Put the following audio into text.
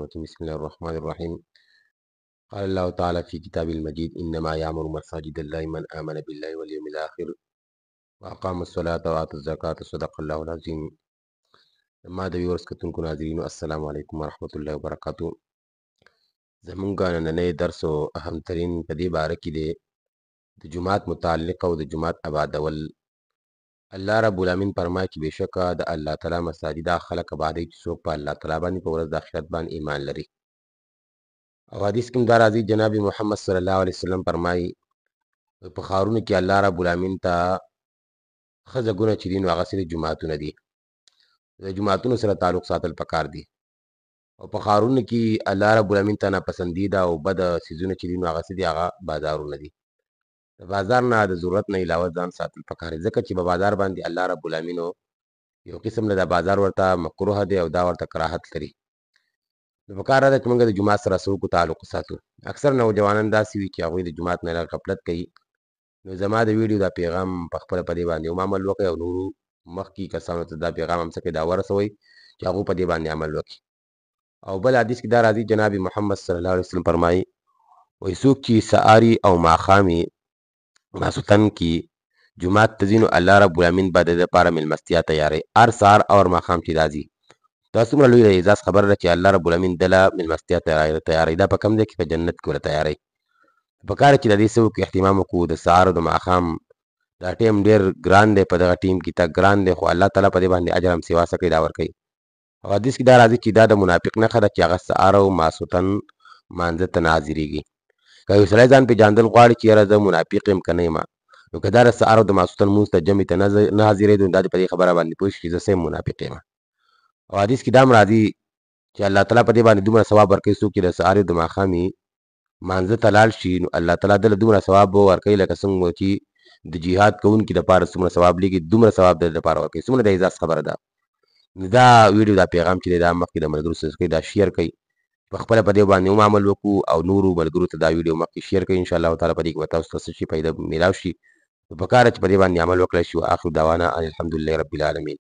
الشيطان الرجيم بسم الله الرحمن الرحيم قال الله تعالى في كتاب المجيد إنما يعمر مساجد الله من آمن بالله واليوم الآخر وأقام الصلاة وآتى الزكاة صدق الله العظيم ما د ویورس کتونکو ناظرینو السلام علیکم ورحمۃ اللہ وبرکاتہ زمونږ نننی درس او اهم ترین په دې باره کې دی د جماعت متعلق او د جماعت آبادول الله رب العالمین فرمایي چې بېشکه د الله تعالی مساجد خلق آبادوي چې څوک په الله تعالی باندې په ورځ د آخرت باندې ایمان لري او حدیث کې دا راځي جناب محمد صلی الله علیه وسلم فرمایي په ښارونو کې الله رب العالمین ته ښه ځایونه چې دي نو هغسې د جوماتونه دي د جوماتونو سره تعلق ساتل پکار دي او په ښارونو کې الله رب العالمین ته ناپسندیده او بد څیزونه چې دي نو هغسې دي هغه بازارونه دي د بازار نه د ضرورت نه علاوه ځان ساتل پکار دي ځکه چې په بازار باندې الله رب العالمینو یو قسم نه د بازار ورته مکروه دی او دا ورته کراهت لري نو پکار ده چې موږ د جومات سره څوک تعلق وساتو اکثر نوجوانان داسې وي چې هغوی د جومات نه غفلت کوي نو زما د ویډیو دا پیغام په خپله په دې باندې عمل وکړئ او نورو مخکې کسانو ته دا پیغام هم څه کوي دا ورسوئ چې هغوی په دې باندې عمل وکړي او بل حدیث کې دا راځي جناب محمد صلی الله علیه وسلم فرمایي وایي څوک چې سهاري او ماښام ماسوتن کې جومات ته ځي نو الله رب العالمین به د ده لپاره میلمستیا تیاروي هر سهار او هر ماښام چې دا ځي دا څومره لوی د اعزاز خبره ده چې الله رب العالمین ده له میلمستیا تیاروي دا په کوم ځای کې په جنت کې ورته تیاروي پکار چې د دې څه وکړو اهتمام وکړو د سهار او د ماښام دا ټیم ډېر ګران دی په دغه ټیم کې تګ ګران دی خو الله تعالی په دې باندې اجر هم سوا څه کوي دا ورکوي او حدیث کې دا راځي چې دا د منافق نښه ده چې هغه سهار او ماسوتن مانځه ته نه حاضرېږي که یو سړی ځان پېژندل غواړي چې یاره زه منافق یم که نه یم نو که دا د سهار او د ماسوتن لمونځ ته جمعې ته نه حاضرېدو نو دا د په دې خبره باندې پوه شي چې زه څه یم منافق یم او حدیث کې دا هم راځي چې الله تعالی په دې باندې دومره ثواب ورکوي څوک چې د سهار او د ماښامې مانځه ته لاړ شي نو الله تعالی دله دومره ثواب به ورکوي لکه څنګه چې د جهاد کوونکي دپاره څومره ثواب لیکي دومره ثواب د دپاره ورکوي څومره د اعزاز خبره ده نو دا ویډیو دا پیغام چې دی دا مخکې د ملګرو سره کوي دا شیر کوي په خپله په دې باندې هم عمل وکړو او نورو ملګرو ته دا ویډیو مخکې شیر کوي انشاءالله تعالی په دې کې به تاسو ته څه شي فایده میلاو شي نو پکار ده چې په دې باندې عمل وکړی شي واخر دعوانا ان الحمدلله رب العالمین